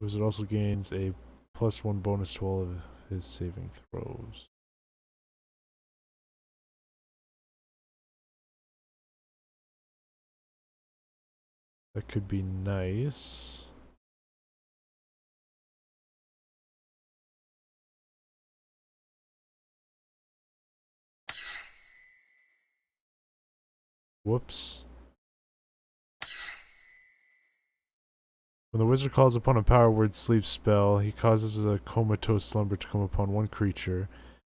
It also gains a +1 bonus to all of his saving throws. That could be nice. Whoops. When the wizard calls upon a power word sleep spell, he causes a comatose slumber to come upon one creature,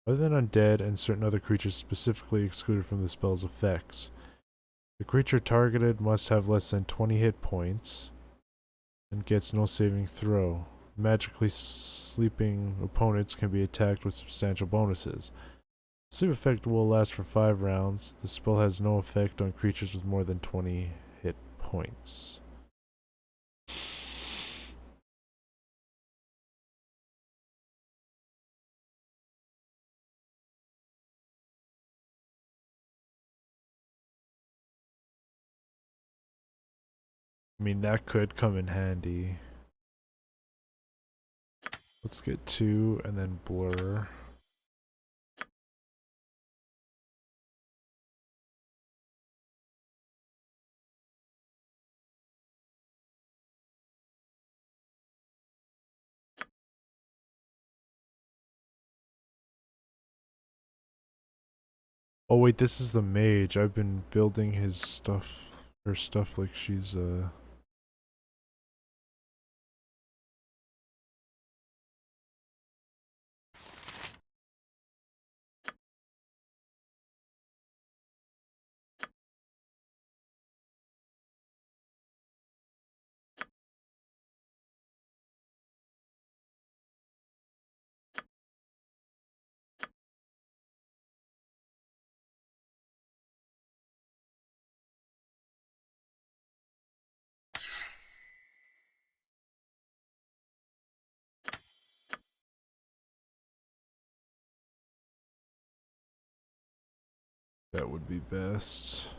other than undead and certain other creatures specifically excluded from the spell's effects. The creature targeted must have less than 20 hit points and gets no saving throw. Magically sleeping opponents can be attacked with substantial bonuses. The sleep effect will last for 5 rounds. The spell has no effect on creatures with more than 20 hit points. I mean, that could come in handy. Let's get 2 and then blur. Oh wait, this is the mage. I've been building his stuff, her stuff like she's that would be best.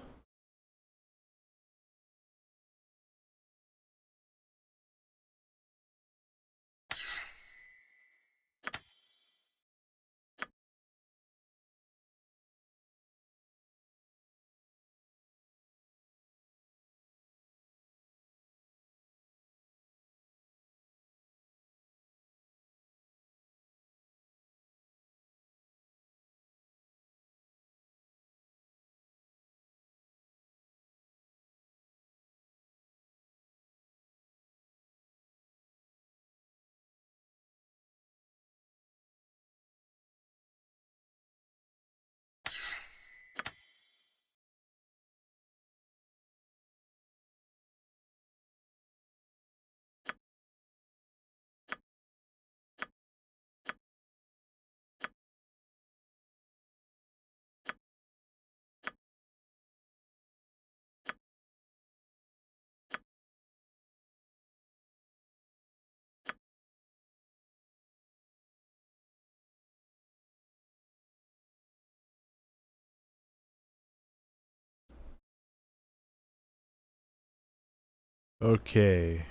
Okay.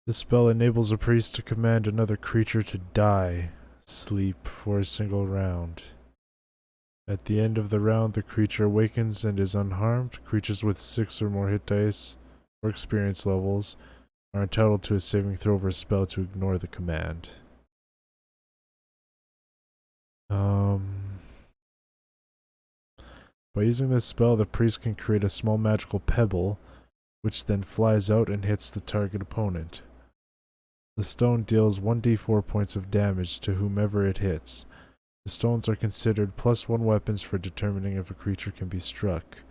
The spell enables a priest to command another creature to die, sleep, for a single round. At the end of the round, the creature awakens and is unharmed. Creatures with 6 or more hit dice or experience levels are entitled to a saving throw over a spell to ignore the command. By using this spell, the priest can create a small magical pebble, which then flies out and hits the target opponent. The stone deals 1d4 points of damage to whomever it hits. The stones are considered +1 weapons for determining if a creature can be struck.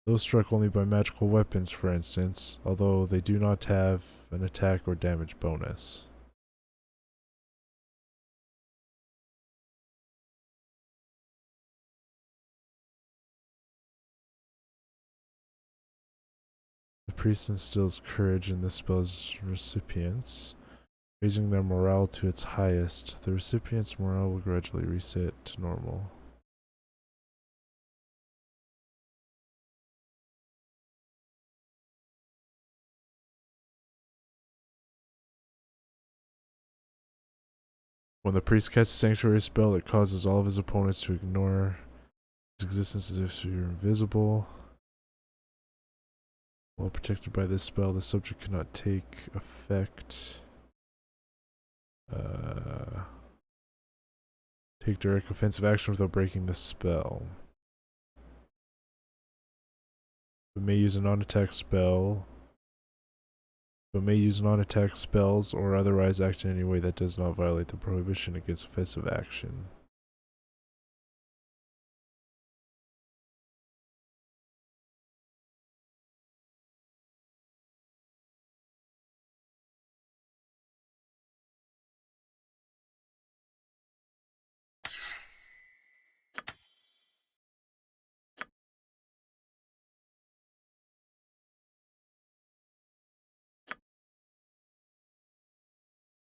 Those struck only by magical weapons, for instance, although they do not have an attack or damage bonus. The priest instills courage in the spell's recipients. raising their morale to its highest. The recipient's morale will gradually reset to normal. When the priest casts a sanctuary spell, it causes all of his opponents to ignore his existence as if you're invisible. While protected by this spell, the subject cannot take effect. Take direct offensive action without breaking the spell. But may use a non-attack spell. But may use non-attack spells or otherwise act in any way that does not violate the prohibition against offensive action.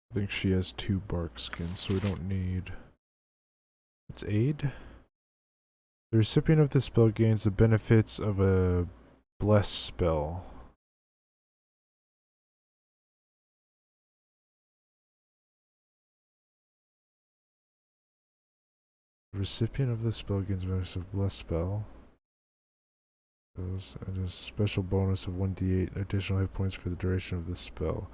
I think she has 2 bark skins, so we don't need... It's aid? The recipient of this spell gains the benefits of a bless spell. The recipient of this spell gains the benefits of bless spell. And a special bonus of 1d8 additional hit points for the duration of this spell.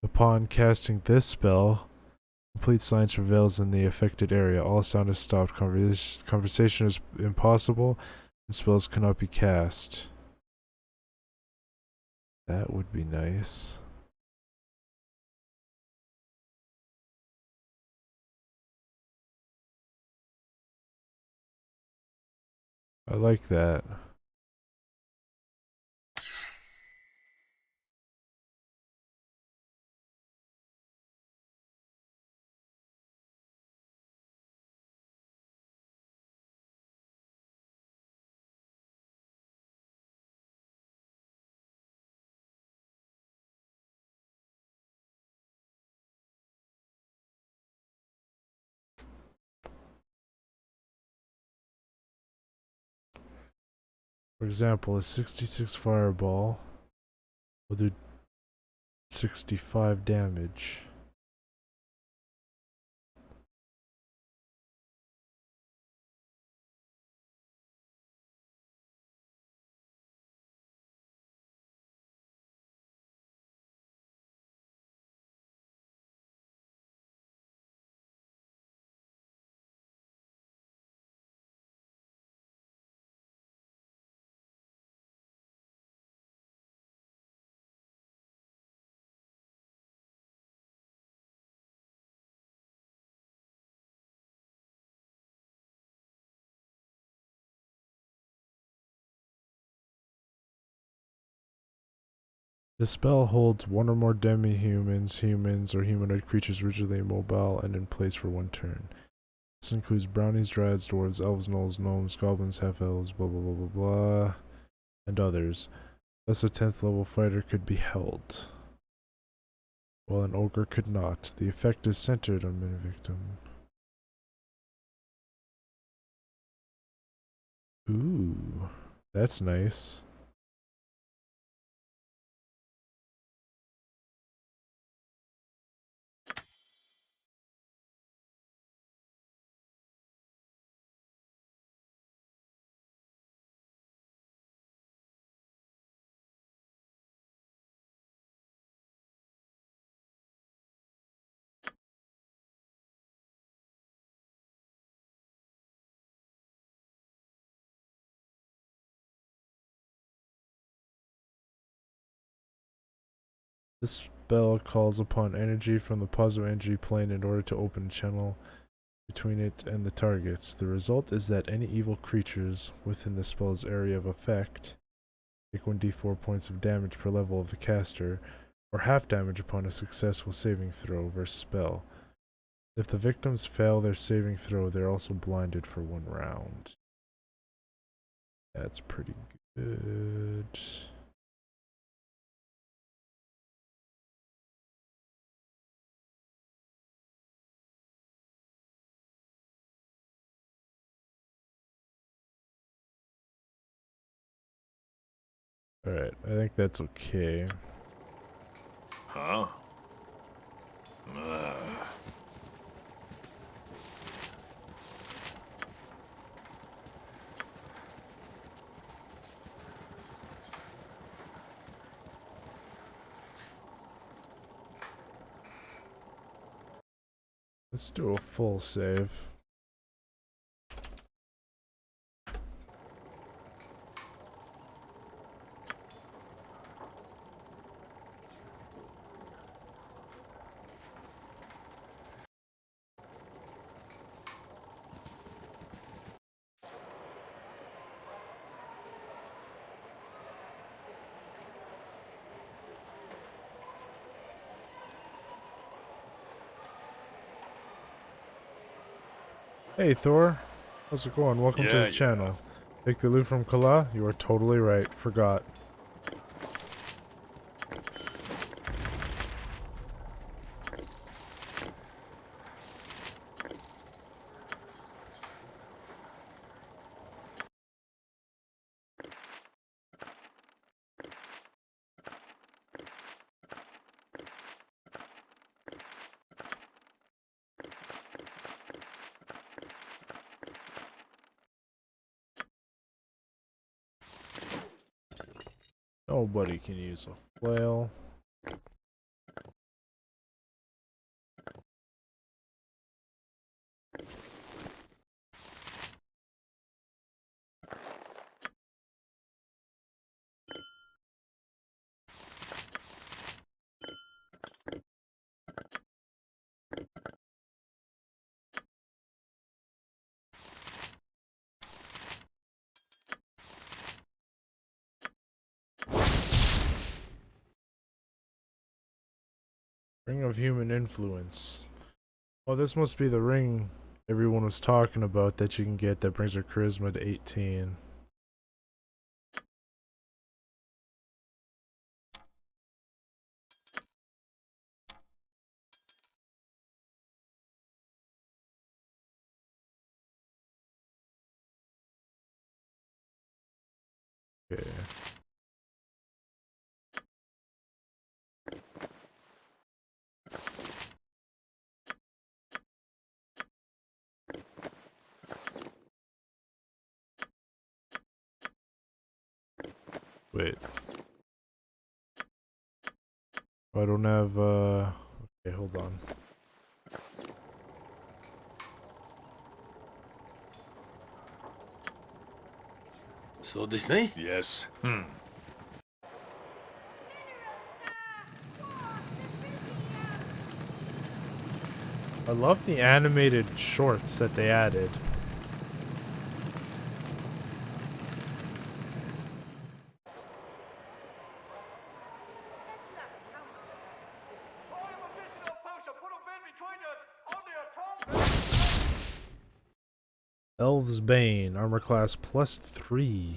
Upon casting this spell, complete silence prevails in the affected area. All sound is stopped. Conversation is impossible, and spells cannot be cast. That would be nice. I like that. For example, a 66 fireball will do 65 damage. The spell holds one or more demi-humans, humans, or humanoid creatures rigidly immobile and in place for 1 turn. This includes brownies, dryads, dwarves, elves, gnolls, gnomes, goblins, half-elves, blah blah blah blah blah, and others. Thus a 10th level fighter could be held, while an ogre could not. The effect is centered on mini-victim. Ooh, that's nice. This spell calls upon energy from the positive energy plane in order to open a channel between it and the targets. The result is that any evil creatures within the spell's area of effect take 1d4 points of damage per level of the caster, or half damage upon a successful saving throw versus spell. If the victims fail their saving throw, they're also blinded for 1 round. That's pretty good. Alright, I think that's okay. Huh? Let's do a full save. Hey Thor, how's it going? Welcome to the channel. Take the loot from Kala? You are totally right. Forgot. Nobody can use a flail. Ring of Human Influence. Oh, this must be the ring everyone was talking about that you can get that brings your charisma to 18. Okay. Wait. I don't have, okay, hold on. So this thing? Yes. I love the animated shorts that they added. Elves Bane, armor class +3.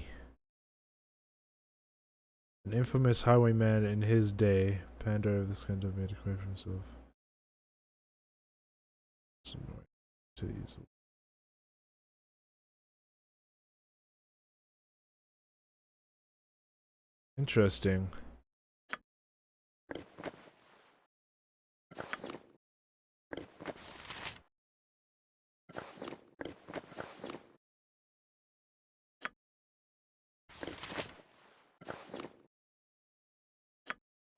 An infamous highwayman in his day. Panda of this kind of made a claim for himself. It's annoying to these. Interesting.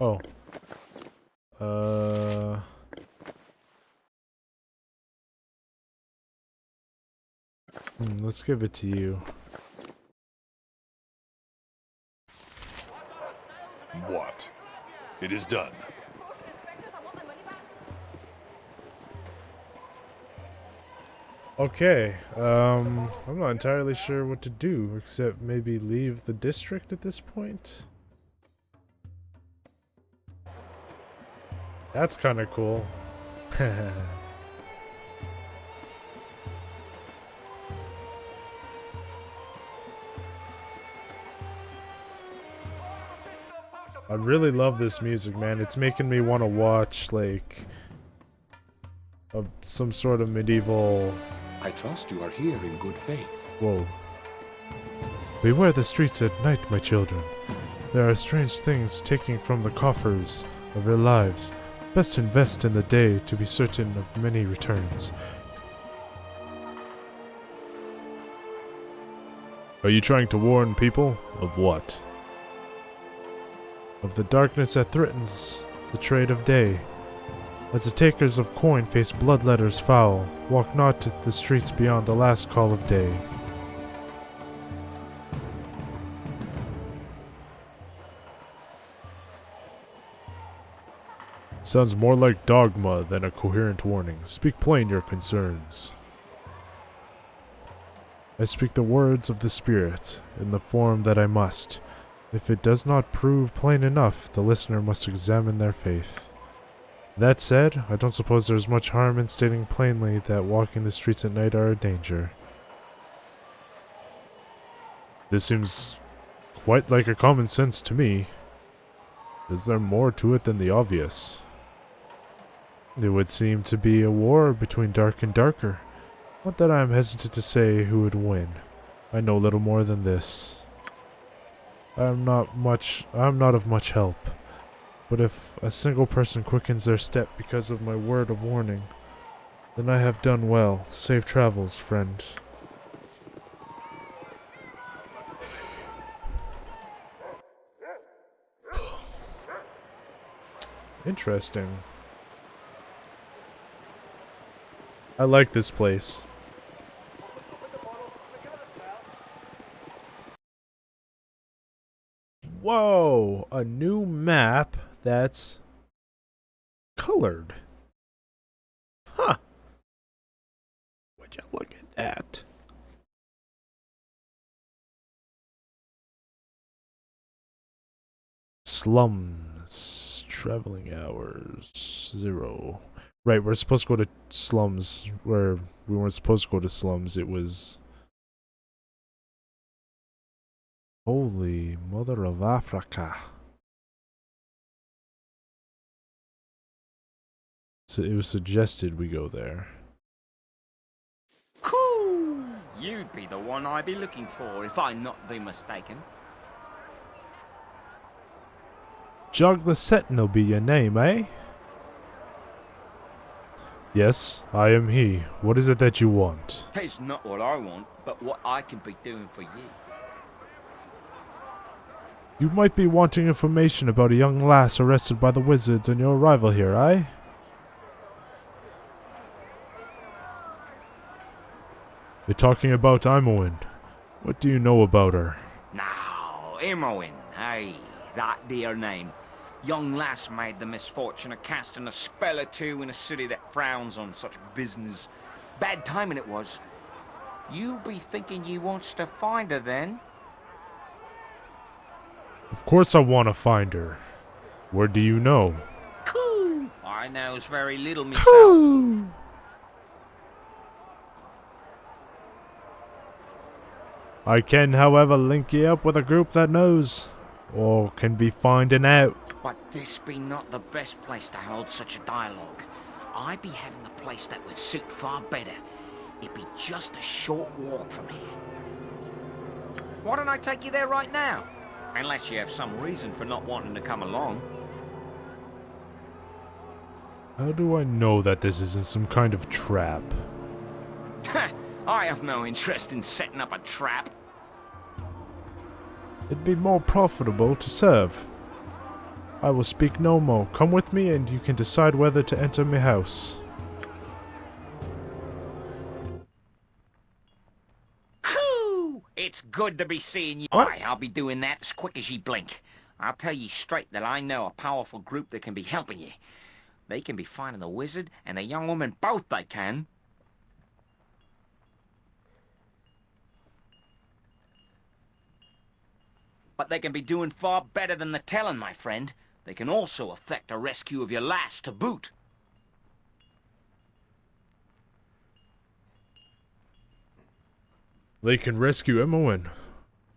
Oh. Let's give it to you. What? It is done. Okay, I'm not entirely sure what to do, except maybe leave the district at this point? That's kind of cool. I really love this music, man. It's making me want to watch, like, some sort of medieval... I trust you are here in good faith. Whoa. Beware the streets at night, my children. There are strange things taking from the coffers of your lives. Best invest in the day to be certain of many returns. Are you trying to warn people? Of what? Of the darkness that threatens the trade of day. As the takers of coin face blood letters foul, walk not to the streets beyond the last call of day. Sounds more like dogma than a coherent warning. Speak plain your concerns. I speak the words of the Spirit, in the form that I must. If it does not prove plain enough, the listener must examine their faith. That said, I don't suppose there's much harm in stating plainly that walking the streets at night are a danger. This seems quite like a common sense to me. Is there more to it than the obvious? It would seem to be a war between dark and darker. Not that I am hesitant to say who would win. I know little more than this. I am not of much help. But if a single person quickens their step because of my word of warning, then I have done well. Safe travels, friend. Interesting. I like this place. Whoa! A new map that's colored. Huh. Would you look at that? Slums. Traveling hours. 0. Right, we're supposed to go to slums. Where we weren't supposed to go to slums. It was... Holy Mother of Africa. So it was suggested we go there. Cool! You'd be the one I'd be looking for if I not be mistaken. Jog the Sentinel be your name, eh? Yes, I am he. What is it that you want? It's not what I want, but what I can be doing for you. You might be wanting information about a young lass arrested by the wizards on your arrival here, eh? You're talking about Imoen. What do you know about her? Now, Imoen, hey, that dear name. Young lass made the misfortune of casting a spell or two in a city that frowns on such business. Bad timing it was. You be thinking you wants to find her then? Of course I want to find her. Where do you know? Cool! I knows very little myself. Cool. I can, however, link you up with a group that knows, or can be finding out. But this be not the best place to hold such a dialogue. I be having a place that would suit far better. It be just a short walk from here. Why don't I take you there right now? Unless you have some reason for not wanting to come along. How do I know that this isn't some kind of trap? I have no interest in setting up a trap. It'd be more profitable to serve. I will speak no more. Come with me and you can decide whether to enter my house. Whew! It's good to be seeing you. What? Aye, I'll be doing that as quick as ye blink. I'll tell ye straight that I know a powerful group that can be helping ye. They can be finding the wizard and the young woman both they can. But they can be doing far better than the telling, my friend. They can also effect a rescue of your lass to boot. They can rescue Imoen.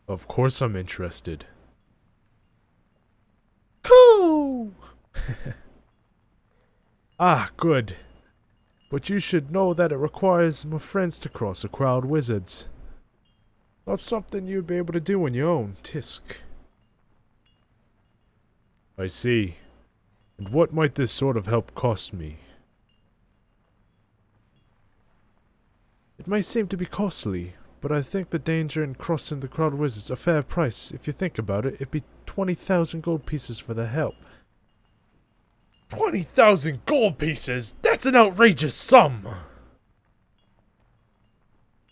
Of course I'm interested. Cool! Ah, good. But you should know that it requires my friends to cross a crowd wizards. Not something you'd be able to do on your own, Tisk. I see. And what might this sort of help cost me? It may seem to be costly, but I think the danger in crossing the crowd wizards a fair price. If you think about it, it'd be 20,000 gold pieces for the help. 20,000 gold pieces? That's an outrageous sum!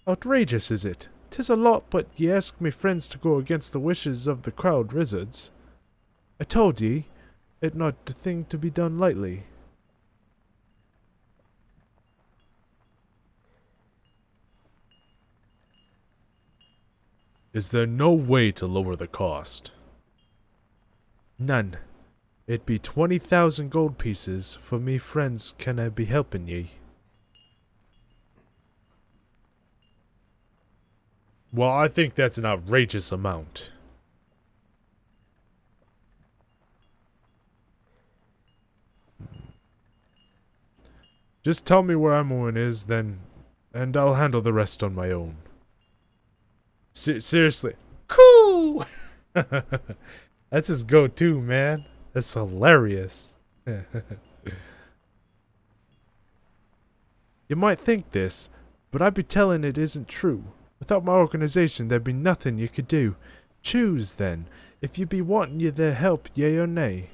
Outrageous, is it? 'Tis a lot, but ye ask me friends to go against the wishes of the crowd wizards. I told ye, it not a thing to be done lightly. Is there no way to lower the cost? None. It be 20,000 gold pieces, for me friends can I be helping ye. Well, I think that's an outrageous amount. Just tell me where Imoen is, then, and I'll handle the rest on my own. Seriously. Cool! That's his go-to, man. That's hilarious. You might think this, but I'd be telling it isn't true. Without my organization, there'd be nothing you could do. Choose, then, if you be wanting you their help, yea or nay.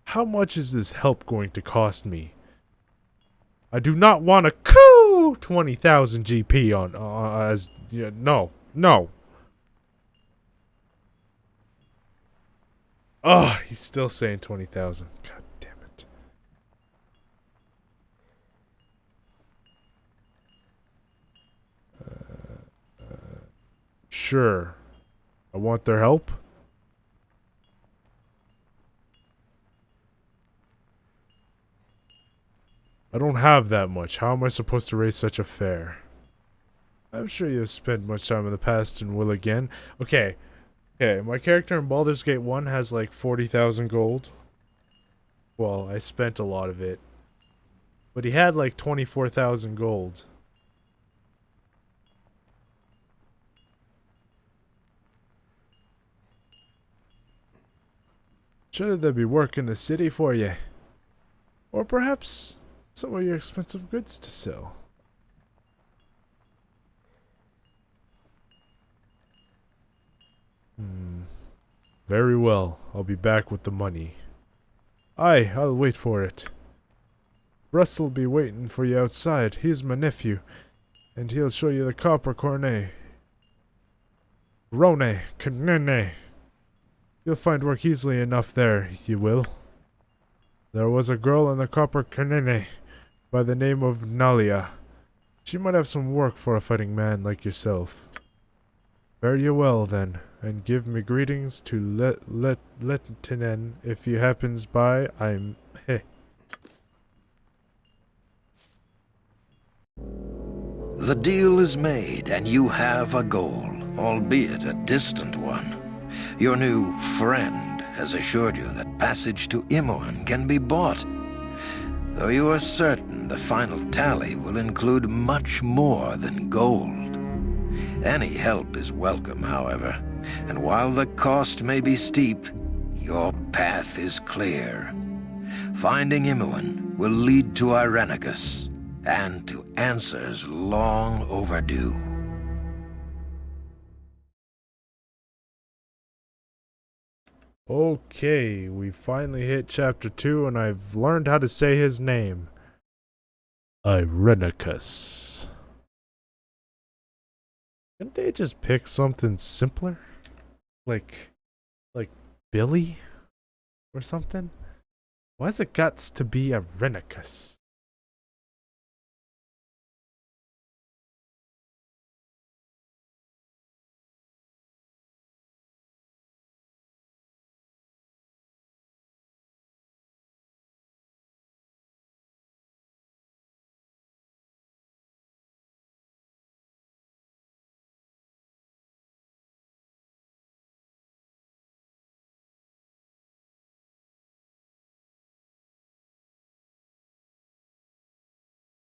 How much is this help going to cost me? I do not want to 20,000 GP on, as, yeah, no. Oh, he's still saying 20,000. God damn it. Sure. I want their help. I don't have that much. How am I supposed to raise such a fare? I'm sure you've spent much time in the past and will again. Okay, my character in Baldur's Gate 1 has like 40,000 gold. Well, I spent a lot of it. But he had like 24,000 gold. Should there be work in the city for you? Or perhaps some of your expensive goods to sell. Very well. I'll be back with the money. Aye, I'll wait for it. Russ'll be waiting for you outside. He's my nephew, and he'll show you the copper cornet. Cornet. You'll find work easily enough there, you will. There was a girl in the copper cornet by the name of Nalia. She might have some work for a fighting man like yourself. Fare you well, then, and give me greetings to Lettinen if he happens by. I'm heh. The deal is made, and you have a goal, albeit a distant one. Your new friend has assured you that passage to Imoen can be bought, though you are certain the final tally will include much more than gold. Any help is welcome, however, and while the cost may be steep, your path is clear. Finding Imoen will lead to Irenicus, and to answers long overdue. Okay, we finally hit chapter 2 and I've learned how to say his name. Irenicus. Couldn't they just pick something simpler? Like Billy? Or something? Why's it got to be Irenicus?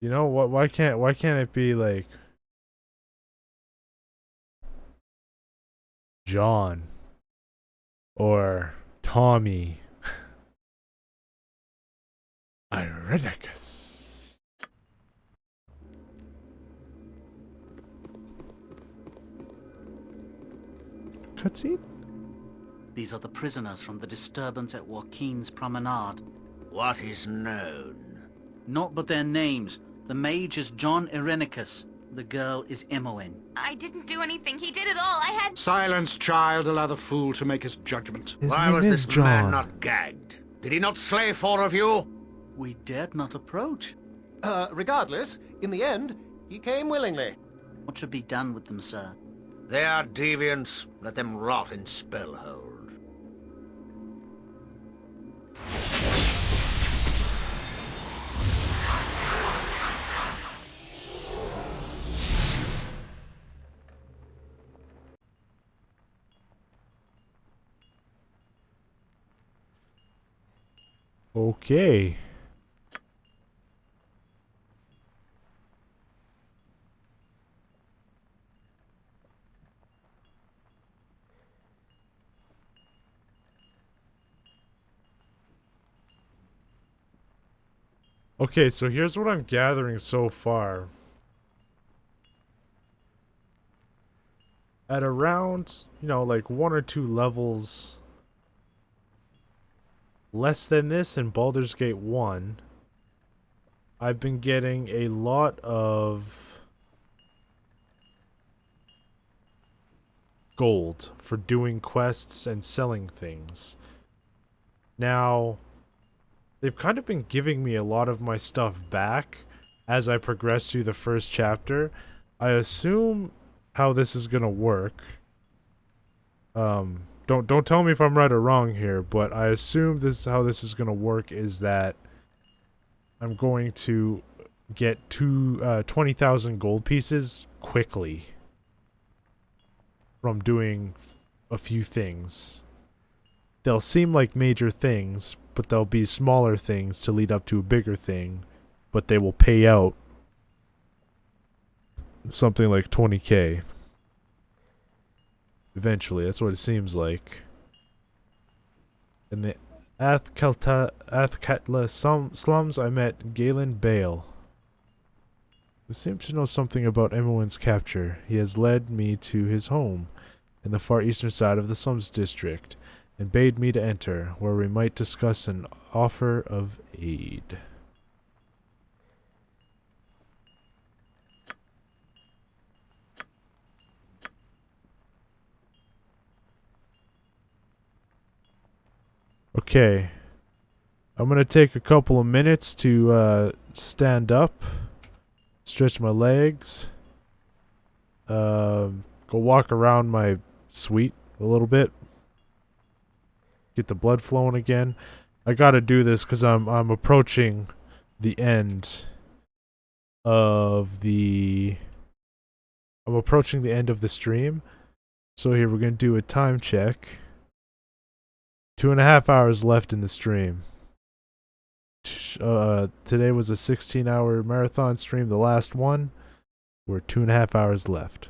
You know what? Why can't it be like John or Tommy Irenicus? Cutscene? These are the prisoners from the disturbance at Joaquin's Promenade. What is known? Not but their names. The mage is John Irenicus. The girl is Imoen. I didn't do anything. He did it all. I had... Silence, child. Allow the fool to make his judgment. His Why name was is this man John. not gagged? Did he not slay 4 of you? We dared not approach. Regardless, in the end, he came willingly. What should be done with them, sir? They are deviants. Let them rot in Spellhold. Okay. Okay, so here's what I'm gathering so far. At around, like 1 or 2 levels less than this in Baldur's Gate 1, I've been getting a lot of gold for doing quests and selling things. Now, they've kind of been giving me a lot of my stuff back as I progress through the first chapter. I assume how this is gonna work. Don't tell me if I'm right or wrong here, but I assume how this is gonna work is that I'm going to get 20,000 gold pieces quickly from doing a few things. They'll seem like major things, but they'll be smaller things to lead up to a bigger thing, but they will pay out something like 20k. Eventually, that's what it seems like. In the Athkatla slums, I met Galen Bale, who seemed to know something about Imoen's capture. He has led me to his home in the far eastern side of the slums district, and bade me to enter, where we might discuss an offer of aid. Okay. I'm gonna take a couple of minutes to stand up, stretch my legs, go walk around my suite a little bit, get the blood flowing again. I gotta do this because I'm approaching the end of the stream. So here we're gonna do a time check. 2.5 hours left in the stream. Today was a 16-hour marathon stream, the last one. We're 2.5 hours left.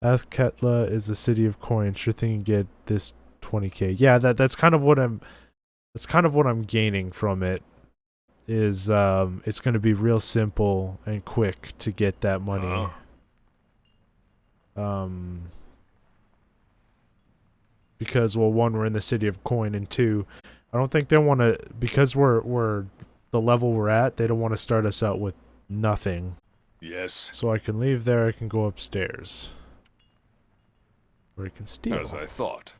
Athkatla is the city of coin. Sure thing you get this 20k. Yeah, that's kind of what I'm gaining from it. Is it's gonna be real simple and quick to get that money. Because, well, 1, we're in the city of coin, and 2, I don't think they want to, because we're the level we're at, they don't want to start us out with nothing. Yes. So I can leave there, I can go upstairs. Or I can steal. As I thought.